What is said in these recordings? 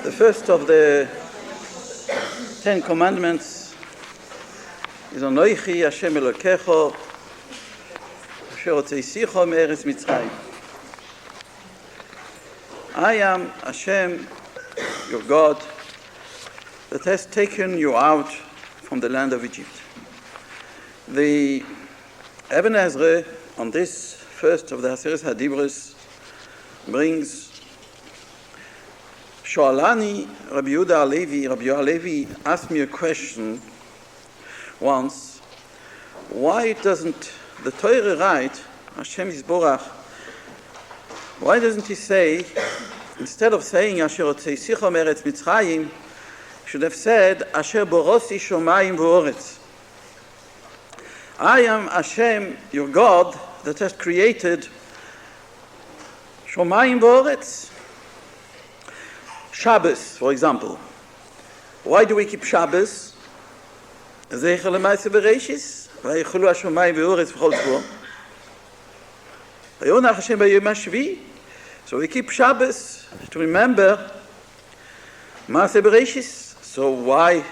The first of the 10 Commandments is Anoichi Hashem Elokecho Asher Hotzeisicho Me'eretz Mitzrayim. I am Hashem, your God, that has taken you out from the land of Egypt. The Eben Ezra, on this first of the Haseres HaDibros, brings Shoalani Rabbi Yehuda Halevi. Rabbi Yehuda Halevi asked me a question once: why doesn't the Torah write Hashem Yisborach? Why doesn't he say, instead of saying Asher Hotzeisicho Me'eretz Mitzrayim, should have said Asher Borosi Shomayim V'Oretz? I am Hashem, your God, that has created Shomayim V'Oretz. Shabbos, for example. Why do we keep Shabbos? Zecher L'Maaseh Bereishis, Vayichulu Hashomayim V'Oretz V'chol Tzvo. Vayonach Hashem B'yom HaShvi. So we keep Shabbos to remember Maaseh Bereishis. So why,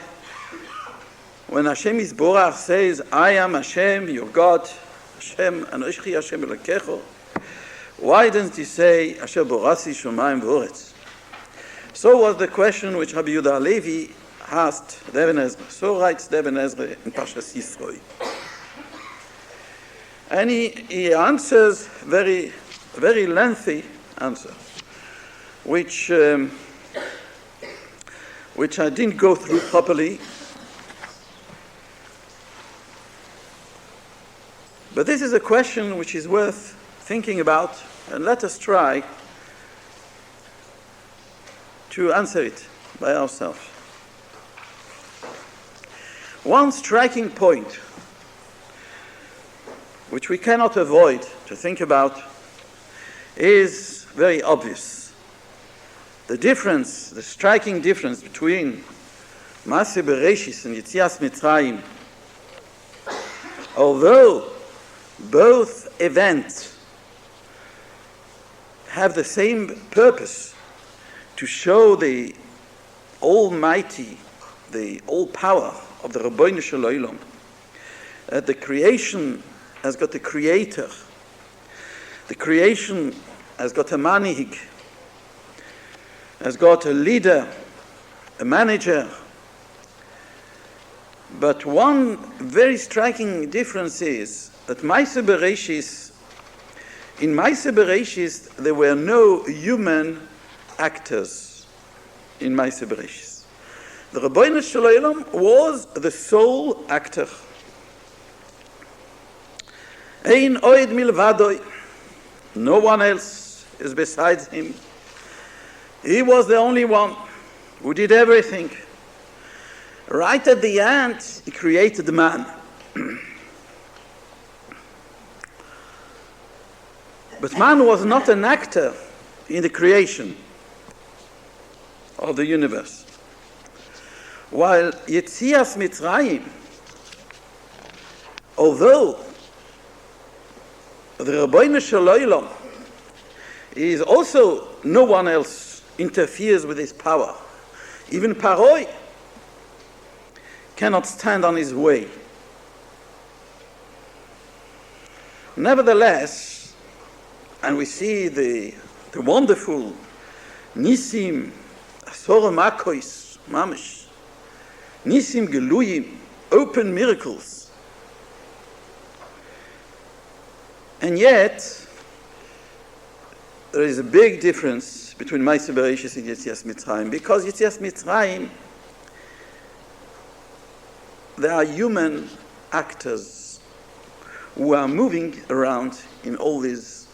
when Hashem Yisborach says, I am Hashem, your God, Hashem, Anoichi Hashem Elokecho, why doesn't he say, Asher Borasi Shomayim V'Oretz? So was the question which Rabbi Yehuda Halevi asked the Eben Ezra. So writes the Eben Ezra in Parshas Yisro. And he answers very lengthy answer, which I didn't go through properly. But this is a question which is worth thinking about, and let us try to answer it by ourselves. One striking point which we cannot avoid to think about is very obvious. The striking difference between Maaseh Bereishis and Yetzias Mitzrayim, although both events have the same purpose, to show the almighty, the all power of the Rabbeinu Shel Olam, that the creation has got a creator, the creation has got a manhig, has got a leader, a manager. But one very striking difference is that Maaseh Bereishis, in Maaseh Bereishis there were no human actors in Maaseh Bereishis. The Rabbeinu Shel Olam was the sole actor. Ein oed milvadoi. No one else is besides him. He was the only one who did everything. Right at the end, he created the man. But man was not an actor in the creation of the universe. While Yetzias Mitzrayim, although the Rabbeinu Shel Olam is also, no one else interferes with his power. Even Paroi cannot stand on his way. Nevertheless, and we see the wonderful Nisim, Asor Makois, Mamish, Nisim Geluyim, open miracles. And yet, there is a big difference between Maaseh Bereishis and Yetzias Mitzrayim, because Yetzias Mitzrayim, there are human actors who are moving around in all these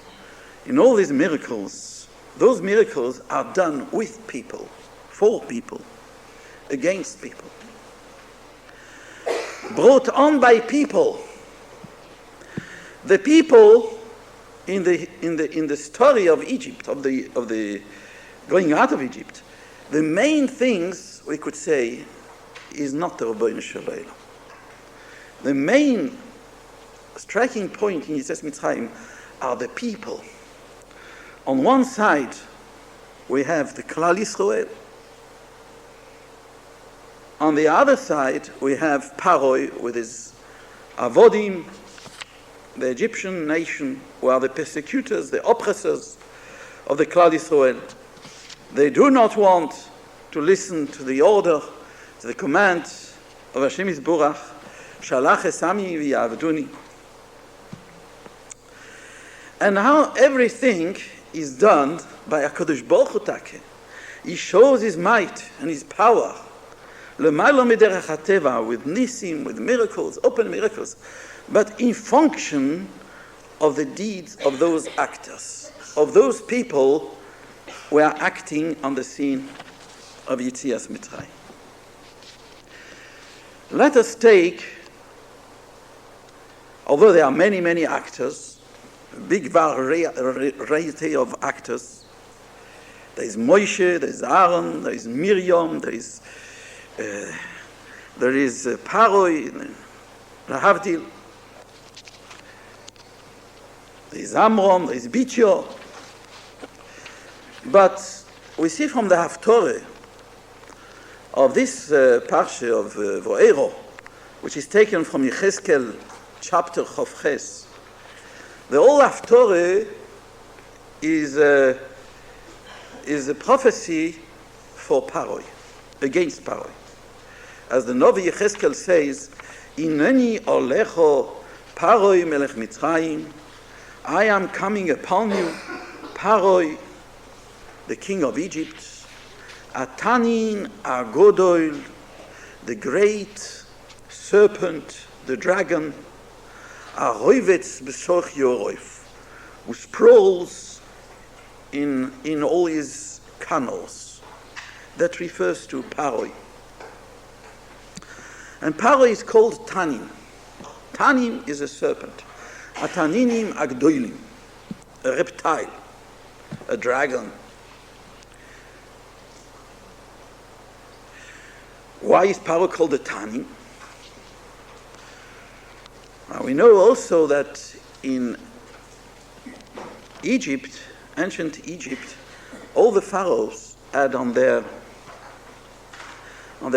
miracles. Those miracles are done with people, for people, against people, brought on by people. The people in the story of Egypt, of the going out of Egypt, the main things we could say is not the Rabbeinu Shel Olam. The main striking point in Yetzias Mitzrayim are the people. On one side, we have the Klal Yisrael, On the other side, we have Paroi with his Avodim, the Egyptian nation, who are the persecutors, the oppressors of the Klal Yisrael. They do not want to listen to the order, to the command of Hashem Yisborach, Shalach esami v'yavduni. And how everything is done by HaKadosh Baruch Hu Take. He shows his might and his power. L'maylo miderech hateva, with nisim, with miracles, open miracles, but in function of the deeds of those actors, of those people who are acting on the scene of Yetzias Mitzrayim. Let us take, although there are many, many actors, a big variety of actors. There is Moshe, there is Aaron, there is Miriam, there is Paroi, Lahavdil, there is Amram, there is Bityo. But we see from the Haftorah of this parsha of Vaera, which is taken from Yecheskel chapter Chof Ches, the whole Haftorah is a prophecy for Paroi, against Paroi. As the Novi Yecheskel says, Ineni olecho Paroi melech Mitzrayim, I am coming upon you, Paroi, the king of Egypt, Atanin Agodoil, the great serpent, the dragon, Aroivetz besoch Yoroif, who sprawls in all his canals. That refers to Paroi. And Paroi is called Tanin. Tanin is a serpent. Ataninim Agdoilim, a reptile, a dragon. Why is Paro called a Tanin? Now we know also that in Egypt, ancient Egypt, all the pharaohs had on their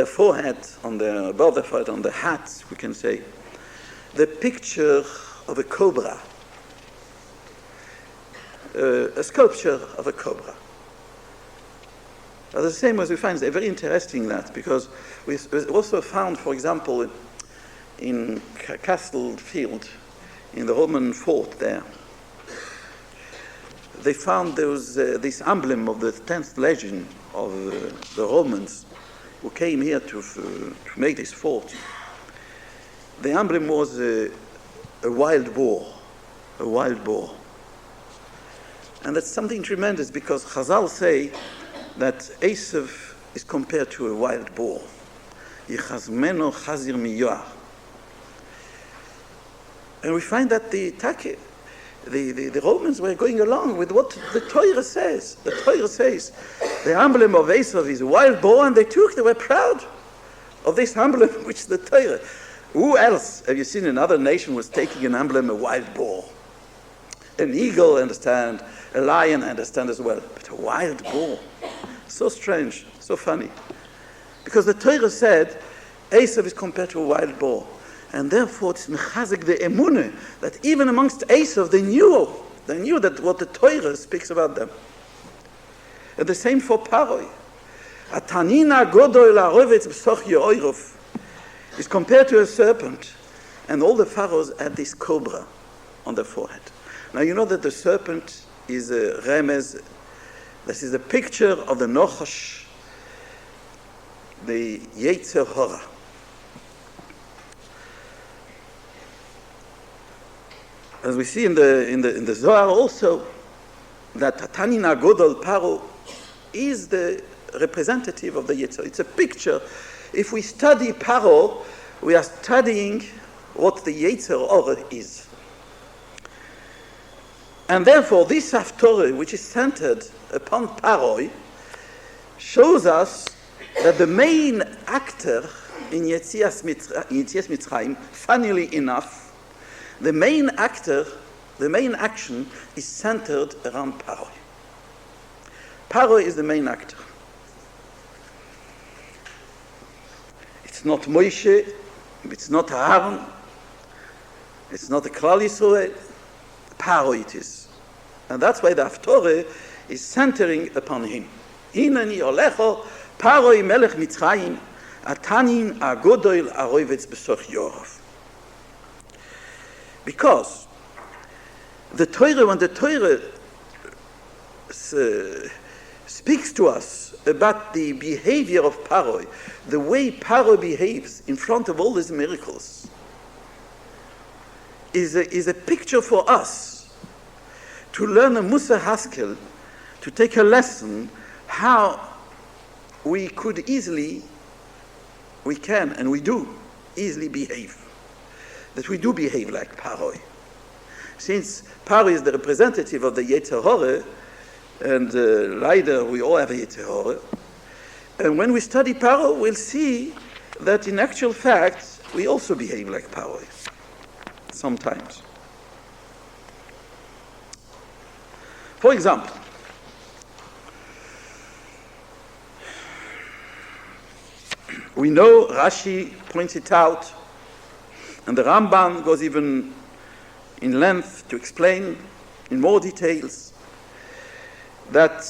forehead, above their forehead, on the hats, we can say, the picture of a cobra, a sculpture of a cobra. The same as we find, it's very interesting that, because we also found, for example, in Castle Field, in the Roman fort there, they found this emblem of the 10th legion of the Romans who came here to make this fort. The emblem was a wild boar, a wild boar. And that's something tremendous, because Chazal say that Esav is compared to a wild boar. Yichazmeno chazir miyoah. And we find that the Romans were going along with what the Torah says. The Torah says the emblem of Esav is a wild boar, and they were proud of this emblem, which the Torah. Who else have you seen another nation was taking an emblem, a wild boar? An eagle, I understand. A lion, I understand as well. But a wild boar. So strange, so funny. Because the Torah said Esav is compared to a wild boar. And therefore it's mechazik the emunah that even amongst Esav they knew that what the Torah speaks about them. And the same for Paroi. Atanina godoy la'rovetz b'soch yo'oirov is compared to a serpent, and all the pharaohs had this cobra on their forehead. Now you know that the serpent is a remez. This is a picture of the Nochash, the Yetzer Hora. As we see in the Zohar also, that Tanin Agodol Paro is the representative of the Yetzer. It's a picture. If we study Paro, we are studying what the Yetzer Hora is. And therefore, this Haftorah, which is centered upon Paroi, shows us that the main actor in Yetzias Mitzrayim, funnily enough, the main action is centered around Paroi. Paroi is the main actor. It's not Moshe, it's not Aaron, it's not the Klal Yisrael, Paro it is. And that's why the Haftorah is centering upon him. Hineni olecho Paroi melech Mitzrayim atanin agodoil aroivetz besoch yorov. Because the Torah, when the Torah speaks to us about the behavior of Paroi, the way Paroi behaves in front of all these miracles, is a picture for us to learn a Musa Haskel, to take a lesson how we can and we do easily behave. That we do behave like Paroi. Since Paroi is the representative of the Yetzer Hora, and leider we all have a Yetzer Hora, and when we study Paroi, we'll see that in actual fact we also behave like Paroi sometimes. For example, we know Rashi points it out, and the Ramban goes even in length to explain in more details that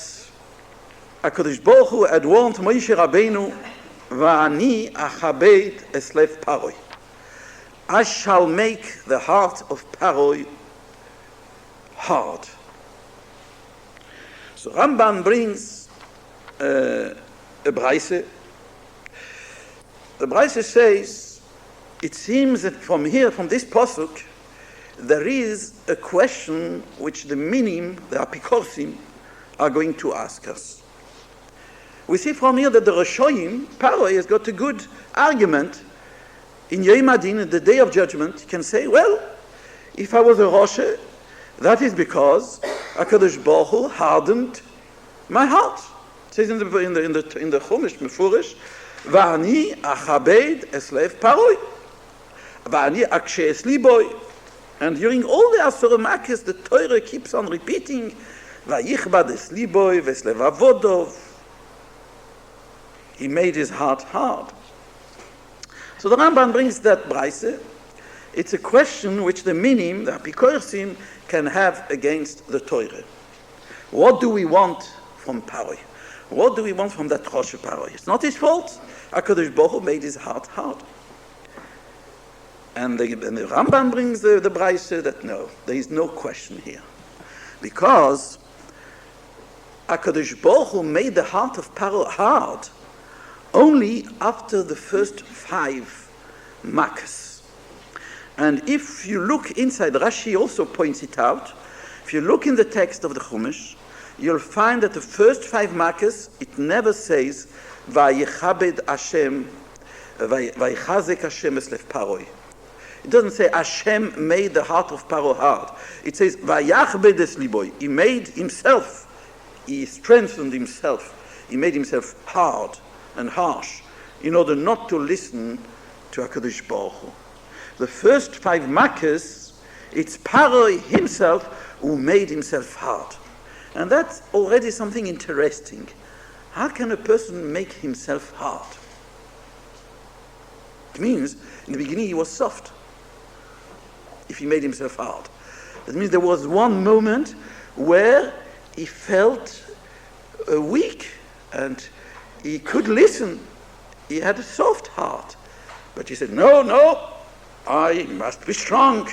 HaKadosh Baruch Hu had warned Moshe Rabbeinu, "Va'ani achabed eslev Paroi." I shall make the heart of Paroi hard. So Ramban brings a Braise. The Braise says, it seems that from here, from this pasuk, there is a question which the minim, the apikorsim, are going to ask us. We see from here that the Rishonim, Paroi has got a good argument. In Yom Adin, in the day of judgment, he can say, well, if I was a Roshe, that is because HaKadosh Baruch Hu hardened my heart. It says in the Chumash, Mefurish, Va'ani achabed eslev Paroi. Va'ani akshe esliboy. And during all the Asur Makis, the Torah keeps on repeating, Vayichbad esliboy veslev avodov. He made his heart hard. So the Ramban brings that Braise. It's a question which the minim, the apikorsim, can have against the Torah. What do we want from Paroi? What do we want from that Rosh Paroi? It's not his fault. HaKadosh Baruch Hu made his heart hard. And the Ramban brings the Braise that no, there is no question here. Because HaKadosh Baruch Hu made the heart of Paroi hard only after the first 5 makas. And if you look inside, Rashi also points it out, if you look in the text of the Chumash, you'll find that the first 5 makas, it never says, Vayichabed Hashem, Vayichazek Hashem eslev Paroi. It doesn't say Hashem made the heart of Paroi hard. It says, Vayachbed esliboy. He made himself, he strengthened himself, he made himself hard and harsh in order not to listen to HaKadosh Baruch Hu. The first 5 makas, it's Paroi himself who made himself hard. And that's already something interesting. How can a person make himself hard? It means in the beginning he was soft, if he made himself hard. That means there was one moment where he felt weak and he could listen. He had a soft heart. But he said, no, I must be strong.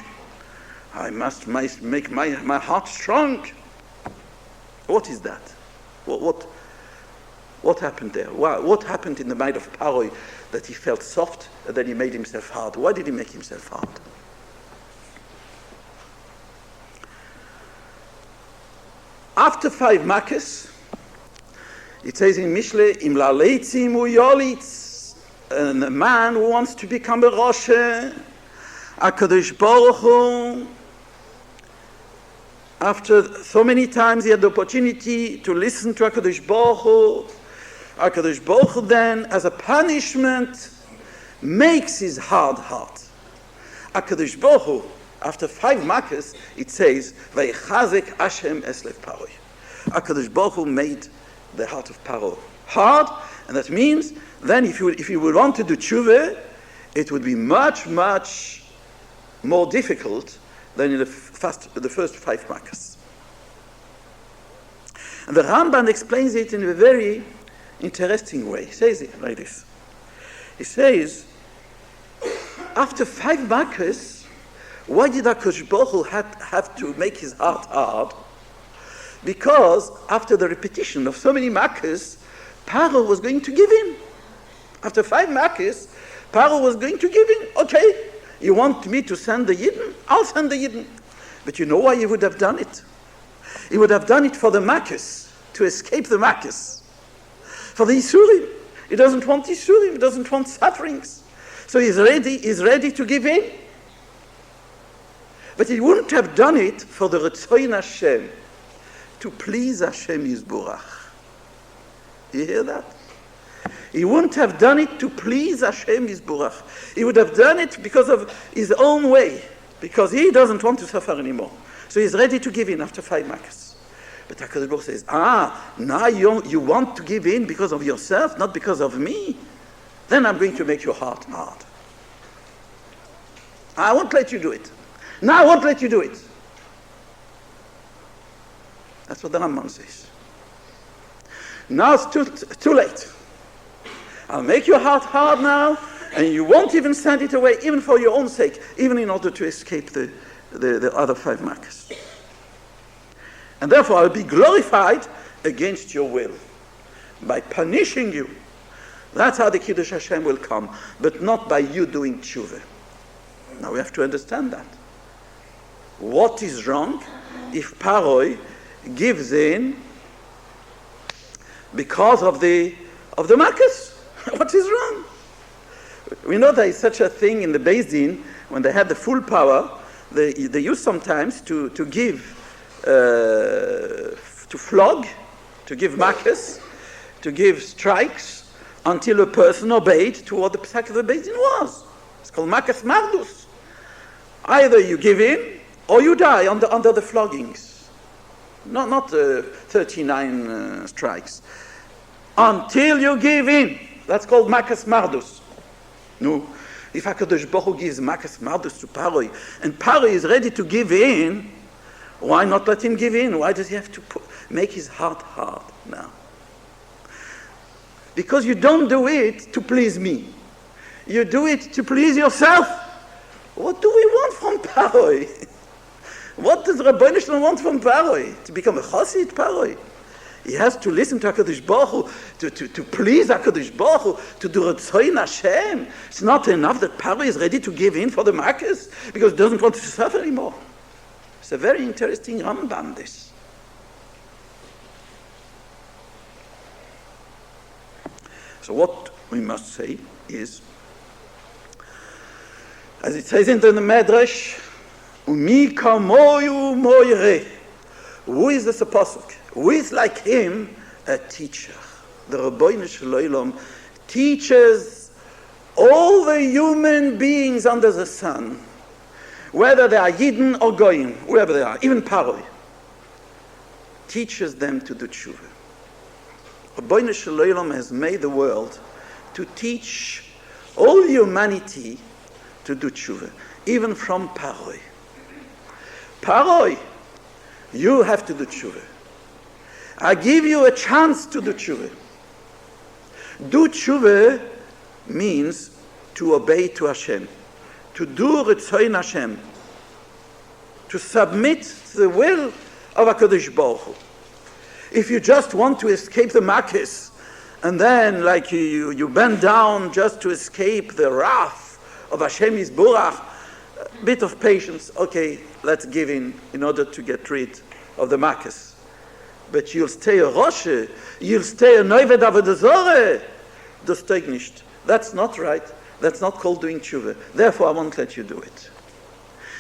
I must make my heart strong. What is that? What happened there? What happened in the mind of Paroi that he felt soft and then he made himself hard? Why did he make himself hard? After 5 makas, it says in Mishle, Im laletzim uyolitz, and a man who wants to become a Rosh, HaKadosh Baruch Hu, after so many times he had the opportunity to listen to HaKadosh Baruch Hu then, as a punishment, makes his hard heart. HaKadosh Baruch Hu, after 5 makas, it says, Vayichazek Hashem eslev Paroi. HaKadosh Baruch Hu made the heart of Paroi hard, And that means then if you would want to do tshuva, it would be much, much more difficult than in the first 5 makas. And the Ramban explains it in a very interesting way. He says it like this. He says, after 5 makas, why did HaKadosh Baruch Hu have to make his heart hard? Because after the repetition of so many makas, Paro was going to give in. After 5 makas, Paro was going to give in. Okay, you want me to send the Yidden? I'll send the Yidden. But you know why he would have done it? He would have done it for the makas, to escape the makas. For the Isurim. He doesn't want Isurim, he doesn't want sufferings. So he's ready to give in. But he wouldn't have done it for the Retzoin Hashem, to please Hashem Yisborach. You hear that? He wouldn't have done it to please Hashem Yisborach. He would have done it because of his own way, because he doesn't want to suffer anymore. So he's ready to give in after 5 makas. But HaKadosh Baruch Hu says, now you want to give in because of yourself, not because of me? Then I'm going to make your heart hard. I won't let you do it. No, I won't let you do it. That's what the Rambam says. Now it's too late. I'll make your heart hard now, and you won't even send it away, even for your own sake, even in order to escape the other 5 makas. And therefore I'll be glorified against your will, by punishing you. That's how the Kiddush Hashem will come, but not by you doing tshuva. Now we have to understand that. What is wrong if Paroi gives in because of the makas? What is wrong? We know there is such a thing in the Beis Din, when they have the full power, they use sometimes to give, to flog, to give makas, to give strikes, until a person obeyed to what the psak of the Beis Din was. It's called makas mardus. Either you give in, or you die under the floggings. Not 39 strikes. Until you give in. That's called makas mardus. No. If HaKadosh Baruch Hu gives makas mardus to Paroi, and Paroi is ready to give in, why not let him give in? Why does he have to make his heart hard now? Because you don't do it to please me. You do it to please yourself. What do we want from Paroi? What does Rabbeinu Shalom want from Paroi? To become a chassid Paroi? He has to listen to HaKadosh Baruch Hu, to please HaKadosh Baruch Hu, to do Retzoin Hashem. It's not enough that Paroi is ready to give in for the makas because he doesn't want to suffer anymore. It's a very interesting Rambam, this. So what we must say is, as it says in the Medrash, Umi kamoyu moire. Who is this apostle? Who is like him? A teacher. The Rabbeinu Shalom teaches all the human beings under the sun, whether they are Yidden or Goyim, whoever they are, even Paroi, teaches them to do tshuva. Rabbeinu Shalom has made the world to teach all humanity to do tshuva, even from Paroi. Paroi, you have to do tshuva. I give you a chance to do tshuva. Do tshuva means to obey to Hashem, to do Retzoin Hashem, to submit to the will of HaKadosh Baruch Hu. If you just want to escape the makas, and then like you bend down just to escape the wrath of Hashem Yisborach, a bit of patience, okay, let's give in order to get rid of the makas. But you'll stay a Roshe, you'll stay a Neuvet Avodah Zorah. Das steigt nicht. That's not right. That's not called doing tshuva. Therefore, I won't let you do it.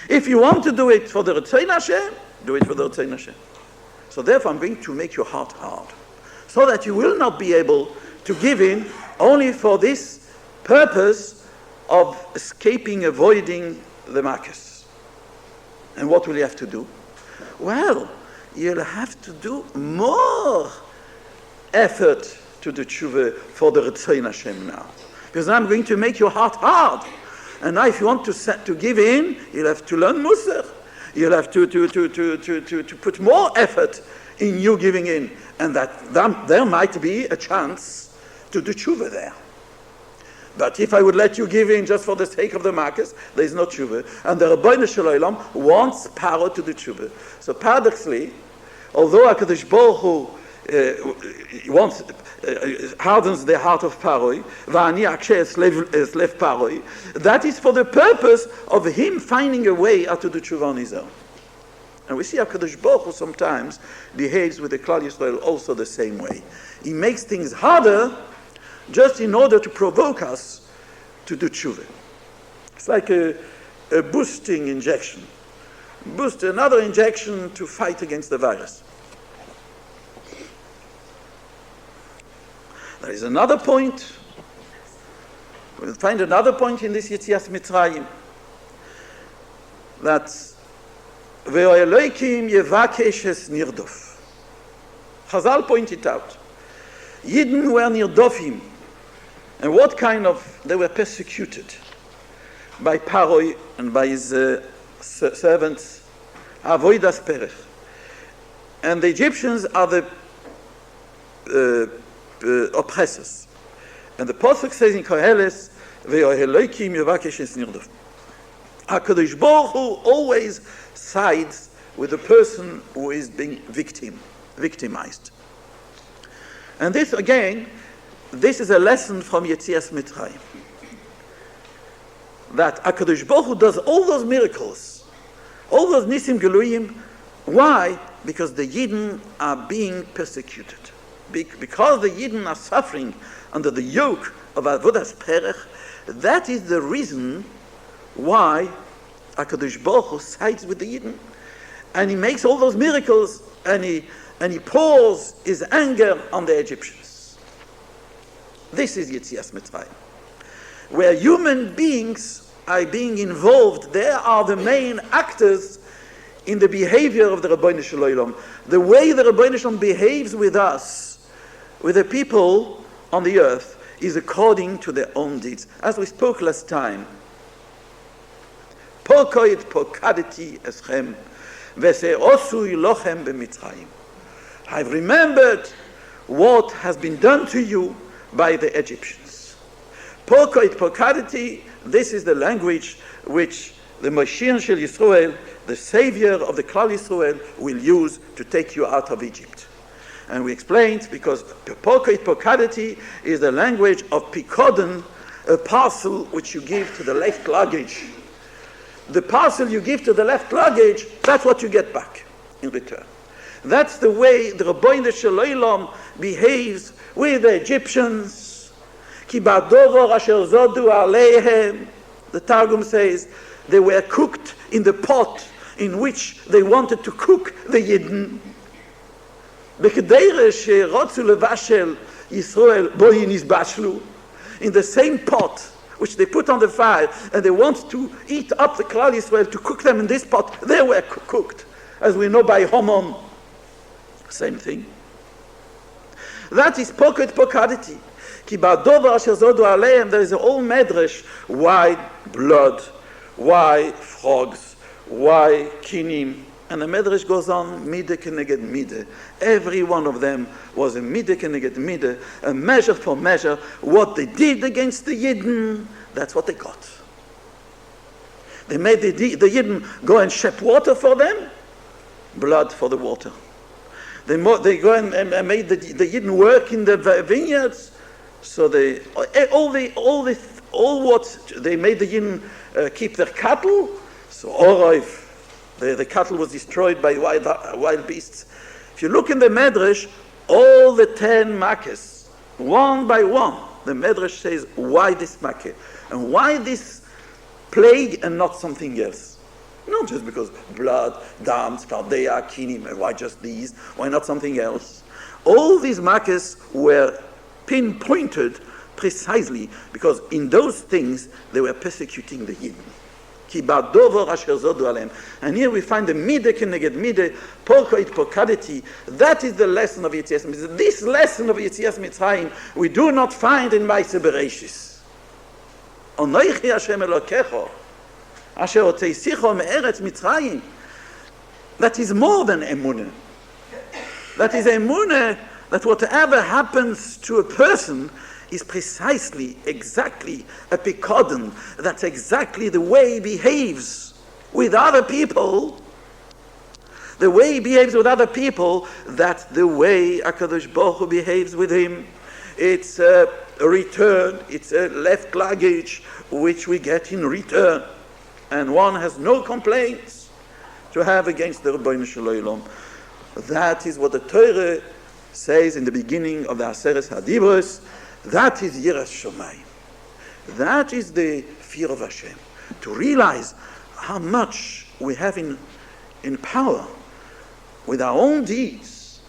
If you want to do it for the Retzoin Hashem, do it for the Retzoin Hashem. So therefore, I'm going to make your heart hard, so that you will not be able to give in only for this purpose of escaping, avoiding the makas. And what will you have to do? Well, you'll have to do more effort to the tshuva for the Ritzoin Hashem now. Because I'm going to make your heart hard. And now if you want to give in, you'll have to learn Musar. You'll have to put more effort in you giving in. And that there might be a chance to do tshuva there. But if I would let you give in just for the sake of the markets, there is no tshuva. And the Rabbeinu Shel Olam wants Paro to do tshuva. So paradoxically, although HaKadosh Baruch Hu hardens the heart of Paroi, Va'ani akshe es lev Paroi, that is for the purpose of him finding a way how to do tshuva on his own. And we see HaKadosh Baruch Hu sometimes behaves with the Klal Yisrael also the same way. He makes things harder just in order to provoke us to do tshuva. It's like a boosting injection. Boost another injection to fight against the virus. There is another point. We'll find another point in this Yetzias Mitzrayim. That Ve'oeloikim yevakesh es nirdof. Chazal pointed out. Yidden were nirdofim. And what kind of, they were persecuted by Paroi and by his servants, Avoidas Perech. And the Egyptians are the oppressors. And the Pasuk says in Koheles, Ve'oheloikim yevakesh es nirdof. HaKadosh Baruch Hu always sides with the person who is being victimized. And this again, this is a lesson from Yetzias Mitzrayim. That HaKadosh Baruch Hu does all those miracles, all those Nisim Geluyim. Why? Because the Yidden are being persecuted. Because the Yidden are suffering under the yoke of Avodas Perech, that is the reason why HaKadosh Baruch Hu sides with the Yidden. And he makes all those miracles, and he pours his anger on the Egyptians. This is Yetzias Mitzrayim. Where human beings are being involved, they are the main actors in the behavior of the Rabbeinu Shel Olam. The way the Rabbeinu Shel Olam behaves with us, with the people on the earth, is according to their own deeds. As we spoke last time, Pokoit pokadeti eschem, vese'osu ilochem b'Mitzrayim. I've remembered what has been done to you by the Egyptians. Pokoit pokadeti, this is the language which the Mashiach Shel Yisrael, the Savior of the Klal Yisrael, will use to take you out of Egypt. And we explained, because Pokoit pokadeti is the language of Pikodon, a parcel which you give to the left luggage. The parcel you give to the left luggage, that's what you get back in return. That's the way the Rabbeinu Shel Olam behaves with the Egyptians. Ki ba'dovor asher zodu aleihem. The Targum says they were cooked in the pot in which they wanted to cook the Yidden. B'kedere she'rotzu levashel Yisrael bo yinizbashlu. In the same pot which they put on the fire, and they want to eat up the Klal Yisrael, to cook them in this pot, they were cooked, as we know by Homon. Same thing. That is pocket pokaditi. Ki ba'dover asher zodu aleihem, there is a whole medrash, why blood, why frogs, why kinim, and the medrash goes on, mideh keneged mideh. Every one of them was a mideh keneged mideh, a measure for measure. What they did against the Yidden, that's what they got. They made the Yidden go and shep water for them, blood for the water. They go and made the Yidden work in the vineyards, so they all what they made the Yidden keep their cattle. So Oroiv, the cattle was destroyed by wild beasts. If you look in the Medrash, all the 10 Makkahs, one by one, the Medrash says, why this Makkah? And why this plague and not something else? Not just because blood, dam, spardea, kinim, and why just these? Why not something else? All these Makkahs were pinpointed precisely because in those things they were persecuting the Yidden. כי בדובר אשר זודו עליהם. And here we find the midah keneged midah, porkoit porkadity. That is the lesson of Yetzias Mitzrayim. This lesson of Yetzias Mitzrayim we do not find in Ma'aseh Bereishis. Onoichi Hashem Elokecho, asher hotzeisicho me'eretz Mitzrayim. That is more than emunah. That is emunah that whatever happens to a person is precisely, exactly a pikodon. That's exactly the way he behaves with other people. The way he behaves with other people, that's the way HaKadosh Baruch Hu behaves with him. It's a return, it's a left luggage which we get in return. And one has no complaints to have against the Rebbeinu Shel Olam. That is what the Torah says in the beginning of the Aseret HaDibros. That is Yiras Shomayim. That is the fear of Hashem. To realize how much we have in power with our own deeds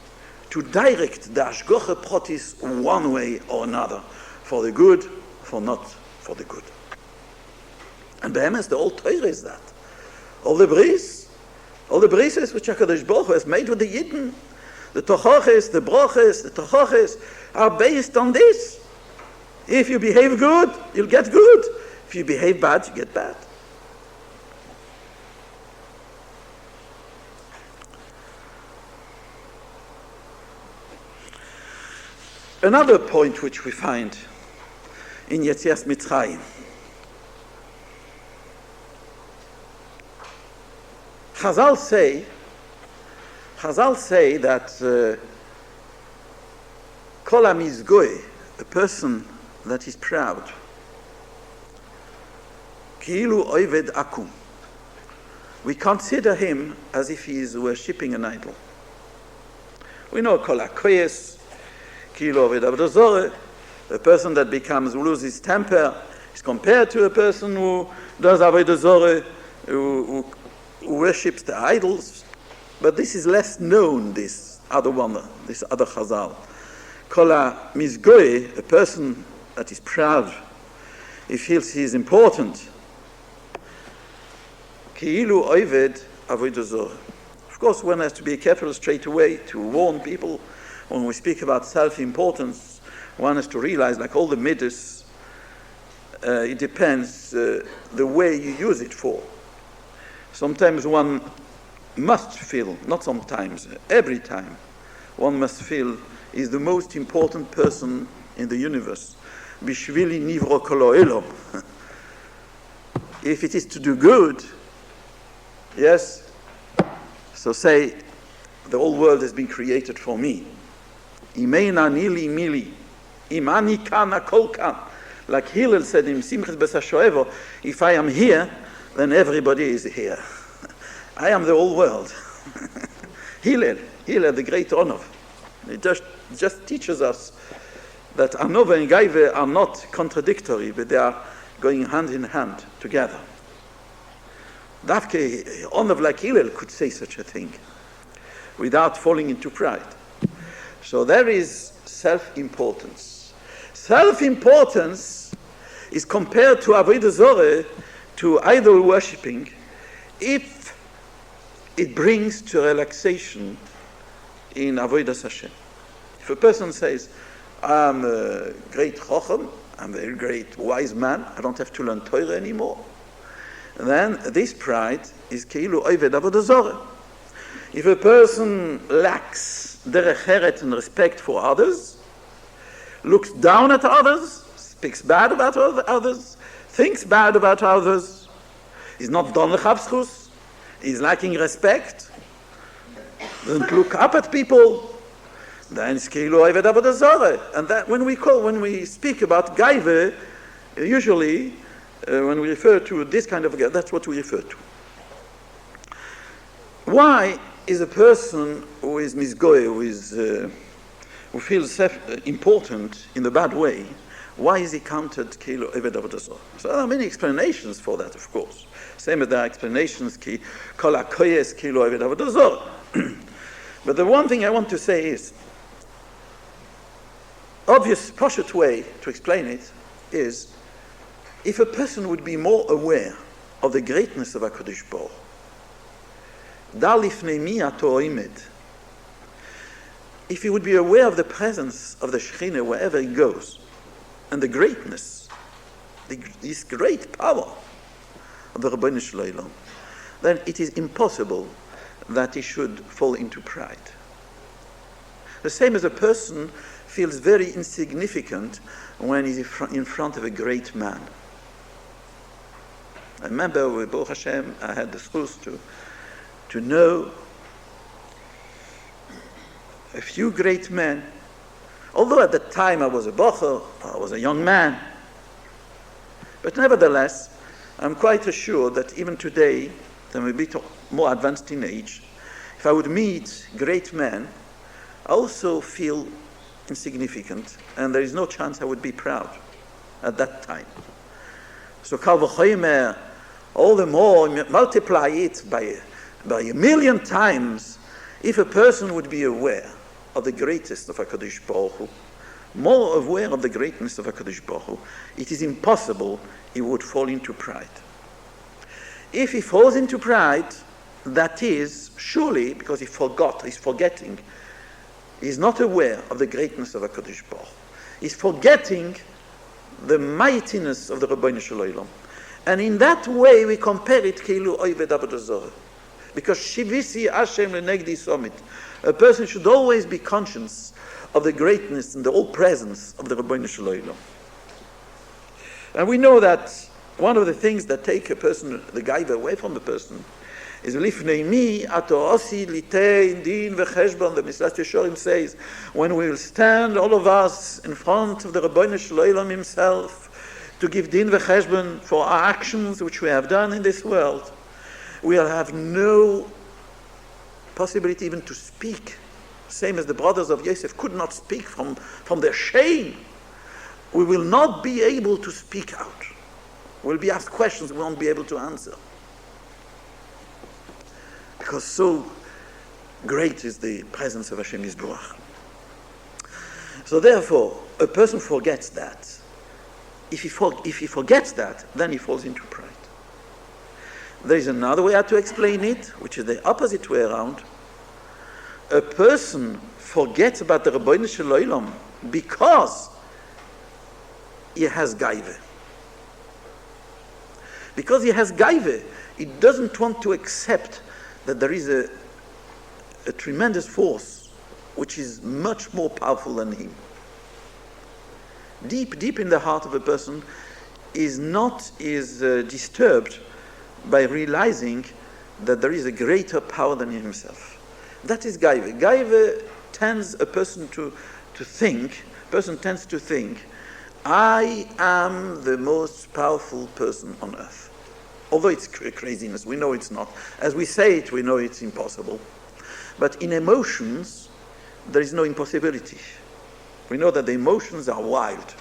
to direct the Hashgacha Protis one way or another, for the good, for not for the good. And behemoth, the whole Torah is that. All the brises which HaKadosh Baruch Hu has made with the Yidden, the Tochoches, the Broches, the Tochoches, are based on this. If you behave good, you'll get good. If you behave bad, you get bad. Another point which we find in Yetzias Mitzrayim. Chazal say that Kol HaMizgoy, a person that is proud, Ki'ilu Oved Akum, we consider him as if he is worshipping an idol. We know Kol HaKoyes, Ki'ilu Oved Avodah Zorah, a person that loses his temper is compared to a person who does Avodah Zorah, who worships the idols. But this is less known, this other Chazal. Kol HaMizgoy, a person that is proud, he feels he is important. Ki'ilu Oved Avodah Zorah. Of course, one has to be careful straight away to warn people. When we speak about self-importance, one has to realize, like all the midas, it depends the way you use it for. Sometimes one must feel, not sometimes, every time, one must feel is the most important person in the universe. Bishvili nivro kol ha'olam. If it is to do good, yes, so say, the whole world has been created for me. Imeina nili mili, imani kana kol kan. Like Hillel said in Simchas Bes HaShoevo, if I am here, then everybody is here. I am the whole world. Hillel, the great honor. It just teaches us that Anova and Gaive are not contradictory, but they are going hand in hand together. Davke, Onov like Hillel could say such a thing without falling into pride. So there is self-importance. Self-importance is compared to Avodah Zorah, to idol worshipping, if it brings to relaxation in Avodas Hashem. If a person says, I'm a great chochem, I'm a great wise man, I don't have to learn Torah anymore, then this pride is Keilu Oved Avodah Zorah. If a person lacks derech heret and respect for others, looks down at others, speaks bad about others, thinks bad about others, is not don lechavschus, is lacking respect, doesn't look up at people, then it's Keilu Oved Avodah Zorah. And that when we speak about Gaive, usually when we refer to this kind of Gaive, that's what we refer to. Why is a person who is misgoy, who feels important in the bad way, why is he counted Keilu Oved Avodah Zorah? So there are many explanations for that, of course. Same as there are explanations, Kol HaKoyes Keilu Oved Avodah Zorah. But the one thing I want to say is, obvious, poshut way to explain it is, if a person would be more aware of the greatness of HaKadosh Baruch Hu. Da lifnei mi ato oimed. If he would be aware of the presence of the Shekhinah wherever he goes, and the greatness, this great power of the Rebbeinu Shalom, then it is impossible that he should fall into pride. The same as a person feels very insignificant when he's in front of a great man. I remember with Baruch Hashem, I had the schools to know a few great men, although at the time I was a bocher, I was a young man. But nevertheless, I'm quite assured that even today, I'm a bit more advanced in age, if I would meet great men, I also feel insignificant, and there is no chance I would be proud at that time. So kal v'chomer, all the more, multiply it by a million times, if a person would be aware of the greatest of HaKadosh Baruch Hu, more aware of the greatness of HaKadosh Baruch Hu, it is impossible he would fall into pride. If he falls into pride, that is surely because he's forgetting. He's not aware of the greatness of HaKadosh Baruch Hu. He's forgetting the mightiness of the Rebbeinu Shalom. And in that way we compare it keilu oived avodah zarah. Because shivisi Hashem lenegdi somit. A person should always be conscious of the greatness and the all presence of the Rebbeinu Shalom. And we know that one of the things that take a person, the gaiva, away from the person, is lifnei mi ato osi litei din v'cheshbon. The Mislat Yeshorim says, when we will stand, all of us, in front of the Rebbeinu Shalom himself, to give din v'cheshbon for our actions which we have done in this world, we will have no possibility even to speak. Same as the brothers of Yosef could not speak from their shame. We will not be able to speak out. We'll be asked questions we won't be able to answer. Because so great is the presence of Hashem Yisborach. So therefore, a person forgets that. If he forgets that, then he falls into pride. There is another way how to explain it, which is the opposite way around. A person forgets about the Rebbeinu Shalom because he has gaive. Because he has gaive, he doesn't want to accept that there is a tremendous force which is much more powerful than him. Deep in the heart of a person is disturbed by realizing that there is a greater power than himself. That is gaive. Gaive tends a person to think. Person tends to think, I am the most powerful person on earth. Although it's craziness, we know it's not. As we say it, we know it's impossible. But in emotions, there is no impossibility. We know that the emotions are wild.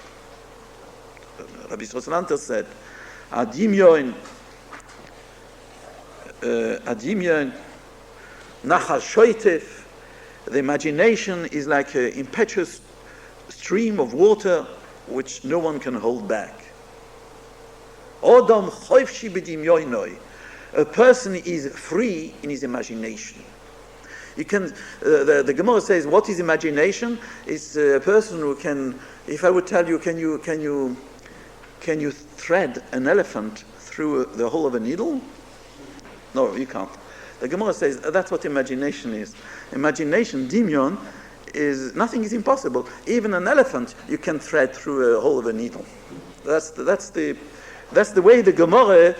Rabbi Soslanter said, Adimyon, Nachal Shoitef, the imagination is like an impetuous stream of water which no one can hold back. Odom choifshi b'dimyoinoi. A person is free in his imagination. You can. The Gemara says, "What is imagination? It's a person who can." If I would tell you, can you thread an elephant through the hole of a needle? No, you can't. The Gemara says that's what imagination is. Imagination, dimyon, is nothing is impossible. Even an elephant you can thread through a hole of a needle. That's the way the Gemara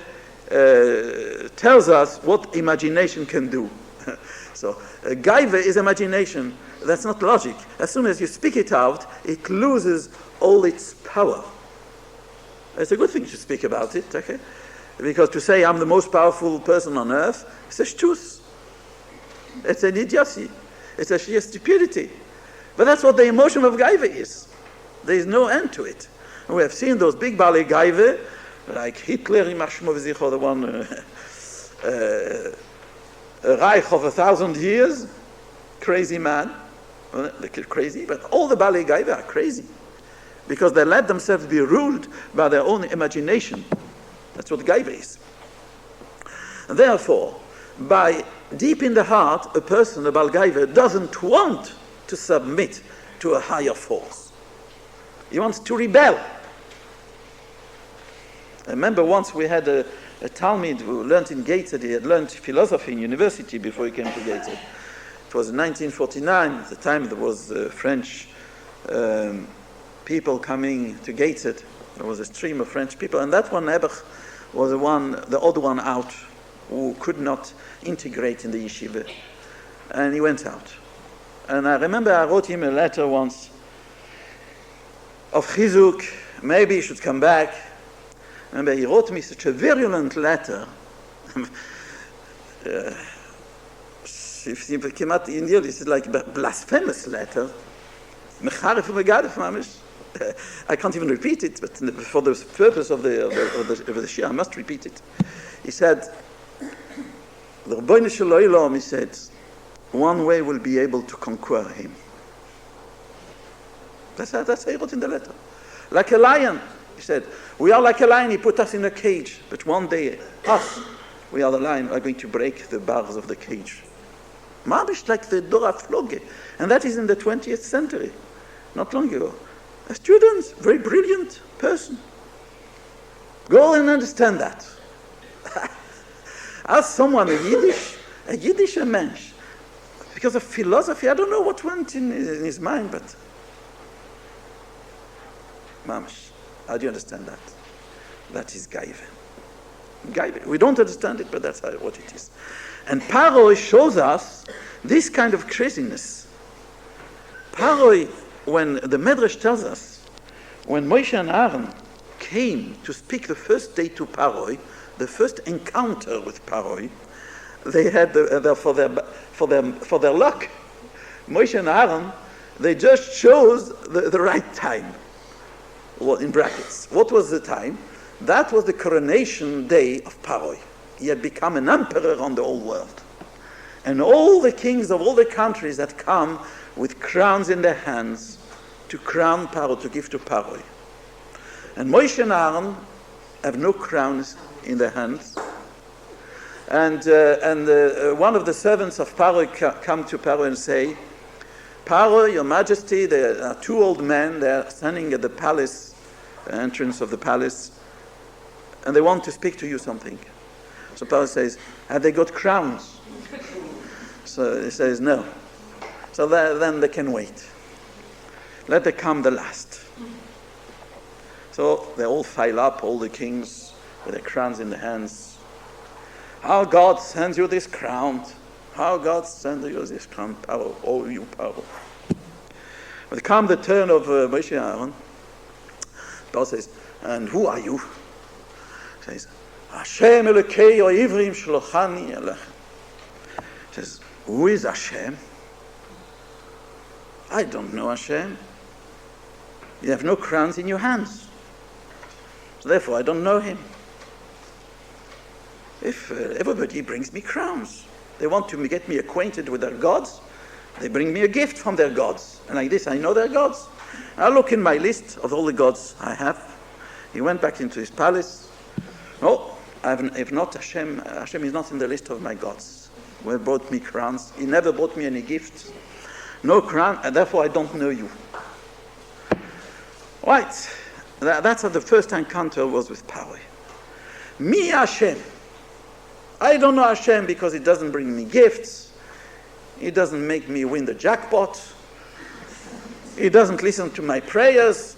tells us what imagination can do. So, gaiva is imagination. That's not logic. As soon as you speak it out, it loses all its power. It's a good thing to speak about it, okay? Because to say I'm the most powerful person on earth, it's a shtus. It's an idiocy. It's a sheer stupidity. But that's what the emotion of gaiva is. There is no end to it. And we have seen those big bali gaiva, like Hitler, the one, a Reich of 1,000 years, crazy man, crazy, but all the Bali Gaiva are crazy because they let themselves be ruled by their own imagination. That's what Gaiva is. Therefore, by deep in the heart, a person, a Balgaiva, doesn't want to submit to a higher force. He wants to rebel. I remember once we had a Talmud who learned in Gateshead. He had learned philosophy in university before he came to Gateshead. It was in 1949. At the time there was French people coming to Gateshead. There was a stream of French people, and that one Eberch was the odd one out, who could not integrate in the yeshiva, and he went out. And I remember I wrote him a letter once of chizuk, maybe he should come back. I remember he wrote me such a virulent letter. כמעט in English it's like a blasphemous letter. I can't even repeat it, but for the purpose of the shir, I must repeat it. He said, the Rebbeinu Shel Olam, he said, one way will be able to conquer him. That's how he wrote in the letter. Like a lion, he said, we are like a lion, he put us in a cage, but one day, us, we are the lion, are going to break the bars of the cage. Mabish like the Dora Floge, and that is in the 20th century, not long ago. A student, very brilliant person. Go and understand that. Ask someone, a Yiddish mensch, because of philosophy, I don't know what went in his mind, but Mamash, how do you understand that? That is Gaive. We don't understand it, but that's what it is. And Paroi shows us this kind of craziness. Paroi, when the Medrash tells us, when Moshe and Aaron came to speak the first day to Paroi, the first encounter with Paroi, they had for their luck, Moshe and Aaron, they just chose the right time. Well, in brackets. What was the time? That was the coronation day of Paroi. He had become an emperor on the whole world. And all the kings of all the countries had come with crowns in their hands to crown Paroi, to give to Paroi. And Moshe and Aaron have no crowns in their hands. And one of the servants of Paroi come to Paroi and say, Paroi, your majesty, there are two old men, they are standing at the palace, entrance of the palace, and they want to speak to you something. So Paroi says, have they got crowns? So he says, no. So then they can wait. Let them come the last. So they all file up, all the kings with their crowns in their hands. How God sends you this crown. How God sends you this crown, Paroi, oh you Paroi. When it comes the turn of Moshe and Aaron, Paroi says, and who are you? He says, Hashem Elokei Oivrim Shlochani Alechem. He says, who is Hashem? I don't know Hashem. You have no crowns in your hands. So therefore I don't know him. If everybody brings me crowns, they want to get me acquainted with their gods, they bring me a gift from their gods. And like this, I know their gods. I look in my list of all the gods I have. He went back into his palace. No, if not Hashem is not in the list of my gods. Who brought me crowns. He never brought me any gifts. No crown, and therefore I don't know you. Right. That's how the first encounter was with Paroi. Me Hashem. I don't know Hashem because he doesn't bring me gifts. He doesn't make me win the jackpot. He doesn't listen to my prayers.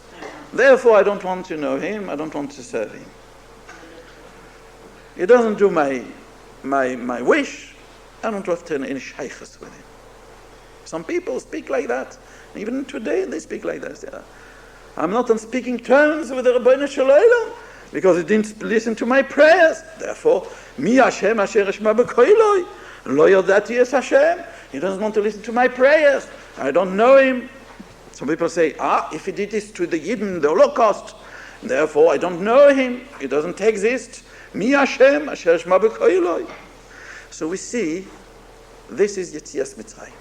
Therefore, I don't want to know him. I don't want to serve him. He doesn't do my wish. I don't want to have any shaykhs with him. Some people speak like that. Even today, they speak like that. Yeah. I'm not on speaking terms with the Rebbeinu Shel Olam because he didn't listen to my prayers. Therefore, mi Hashem asher eshma b'koiloi lo yodati es Hashem. He doesn't want to listen to my prayers. I don't know him. Some people say, if he did this to the Yidden in the Holocaust, therefore I don't know him. He doesn't exist. Mi Hashem asher eshma b'koiloi. So we see, this is Yetzias Mitzrayim.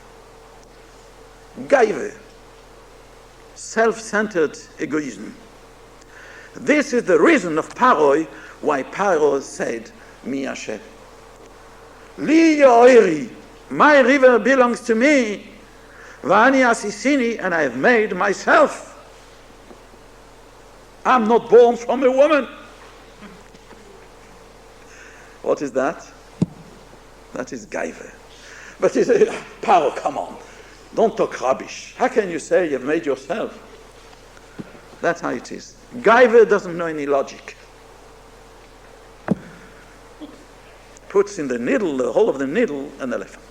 Gaive. Self-centered egoism. This is the reason of Paroi, why Paroi said, Mi Hashem. Li Yoiri, my river belongs to me, Vani Asisini, and I have made myself. I'm not born from a woman. What is that? That is Gaiva. But he said, Paro, come on. Don't talk rubbish. How can you say you've made yourself? That's how it is. Gaiva doesn't know any logic. Puts in the needle, the hole of the needle, an elephant.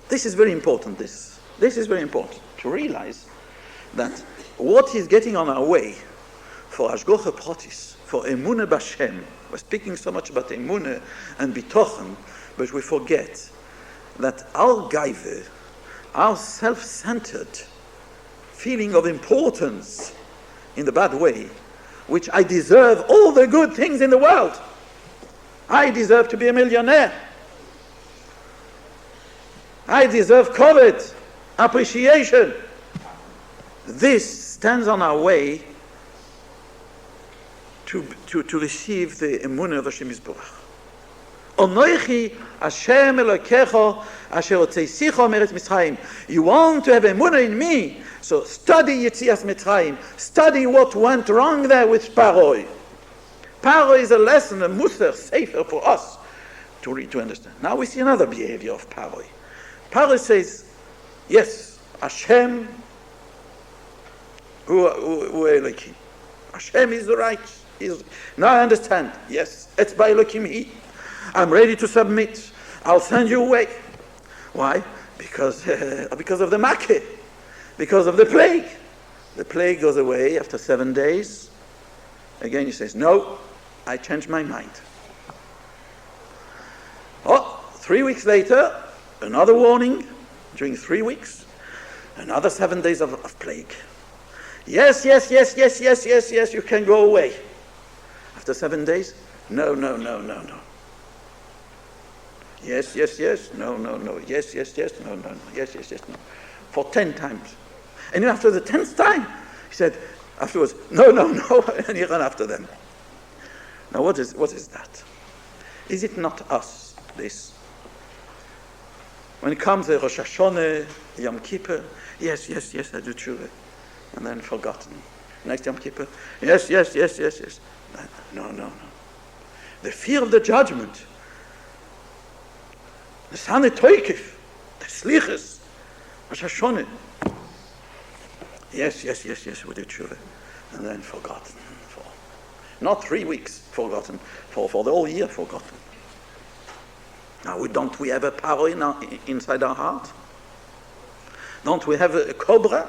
This is very important, this is very important, to realize that what is getting on our way for Hashgacha Pratis, for Emunah B'Hashem, we're speaking so much about Emunah and Bitochen, but we forget that our Gaiva, our self-centered feeling of importance in the bad way, which I deserve all the good things in the world. I deserve to be a millionaire. I deserve covet, appreciation. This stands on our way to receive the emunah of Hashem Yisborach. Onoichi Hashem Elokecho asher hotzeisicho meretz Mitzrayim. You want to have emunah in me, so study Yetzias Mitzrayim. Study what went wrong there with Paroi. Paroi is a lesson, a musar, safer for us to understand. Now we see another behavior of Paroi. Paroi says, yes, Hashem hu Elokim. Hashem is right. Now I understand. Yes, it's by Elokim He. I'm ready to submit. I'll send you away. Why? Because of the Makkah. Because of the plague. The plague goes away after 7 days. Again he says, no, I changed my mind. 3 weeks later, another warning. During 3 weeks, another 7 days of plague. Yes, you can go away. After 7 days, no. Yes, no. Yes, no. Yes, no. For 10 times. And then after the 10th time, he said, afterwards, no, and he ran after them. Now what is that? Is it not us, this? When it comes to Rosh Hashanah, Yom Kippur, yes, I do tshuva. And then forgotten. Next Yom Kippur, yes. No. The fear of the judgment, the Sane Toikif, the Slichas, Rosh Hashanah. Yes, we do tshuva. And then forgotten. For not 3 weeks forgotten, for the whole year forgotten. Now, don't we have a Paroi inside our heart? Don't we have a cobra,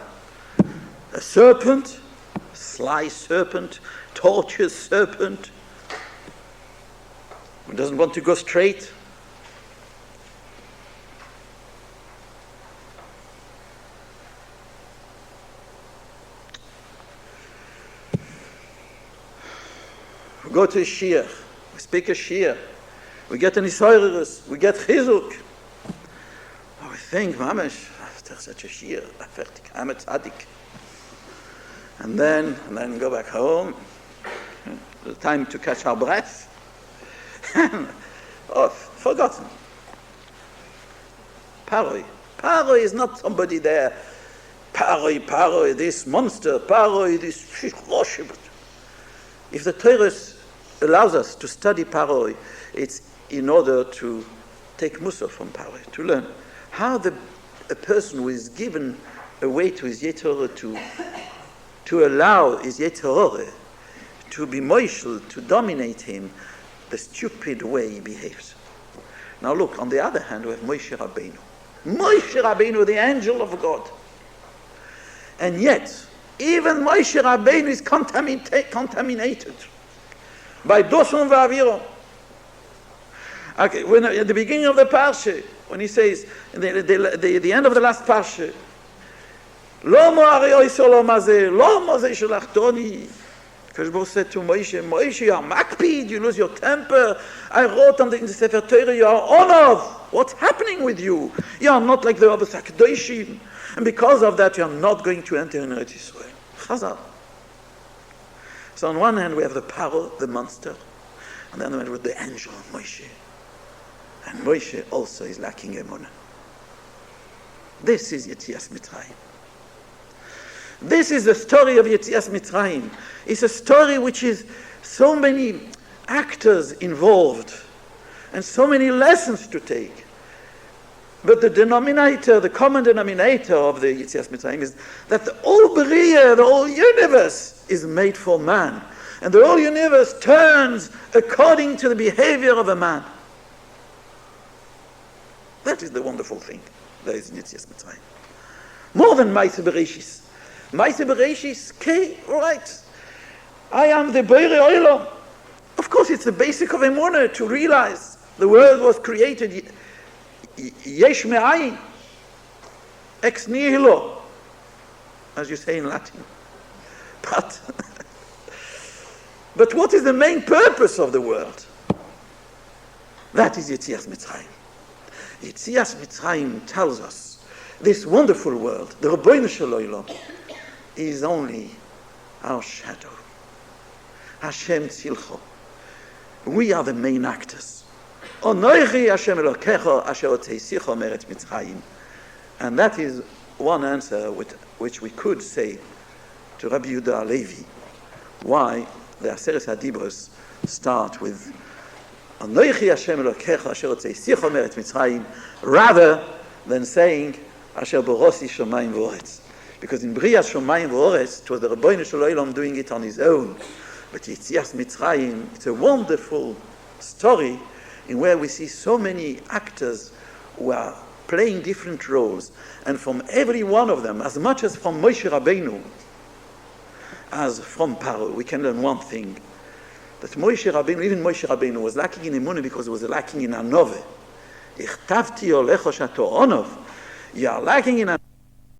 a serpent, sly serpent, tortuous serpent, who doesn't want to go straight? We go to a shiur, we speak a shiur, we get an Isoirus, we get Chizuk. We think, Mamash, after such a shiur, I'm a tzaddik. And then go back home, the time to catch our breath. Forgotten. Paroi is not somebody there. Paroi, this monster, Paroi, this Rosh. If the Torah allows us to study Paroi, it's in order to take Musar from Paroi, to learn how a person who is given a way to his Yetzirah to allow his Yetzirah to be moishel, to dominate him, the stupid way he behaves. Now look, on the other hand, we have Moshe Rabbeinu. Moshe Rabbeinu, the angel of God. And yet, even Moshe Rabbeinu is contaminated by Doson Va'aviro. Okay, when at the beginning of the parsha, when he says, the end of the last parsha, Lo mo'ari oiso lo mazeh, lo mazeh shelachtoni. Kashbo said to Moshe, you are makpid, you lose your temper. I wrote in the Sefer Torah, you are honored. What's happening with you? You are not like the other Sakdoshim. And because of that, you are not going to enter in Eretz Yisrael. Chazal. So on one hand we have the Paro, the monster, on the other hand with the angel, Moshe. And Moshe also is lacking emunah. This is Yetzias Mitzrayim. This is the story of Yetzias Mitzrayim. It's a story which is so many actors involved and so many lessons to take. But the denominator, the common denominator of the Yetzias Mitzrayim is that the whole Beriah, the whole universe is made for man. And the whole universe turns according to the behavior of a man. That is the wonderful thing that is in Yetzias Mitzrayim. More than Maaseh Bereshis. Maaseh Bereshis, okay, all right. I am the Borei Olam. Of course, it's the basic of emunah to realize the world was created yesh me'ayin, ex nihilo, as you say in Latin. But what is the main purpose of the world? That is Yetzias Mitzrayim. Yetzias Mitzrayim tells us this wonderful world, the Rabbeinu Shel Olam, is only our shadow. Hashem tzilcho. We are the main actors. Onoichi Hashem Elokecho asher otzeisicho meretz Mitzrayim. And that is one answer which we could say to Rabbi Yehuda Halevi, why the Aseret HaDibros start with Onoichi Hashem Elokecho asher otzeisicho meretz Mitzrayim, rather than saying asher borosi shomayim v'oretz. Because in Brias Shomayim v'oretz, it was the Rabbeinu Shel Olam doing it on his own. But Yetzias Mitzrayim, it's a wonderful story in where we see so many actors who are playing different roles. And from every one of them, as much as from Moshe Rabbeinu, as from Paro, we can learn one thing. That Moshe Rabbeinu, even Moshe Rabbeinu, was lacking in emunah because he was lacking in anove. Ichtavti olecho shato onov. You are lacking in anove.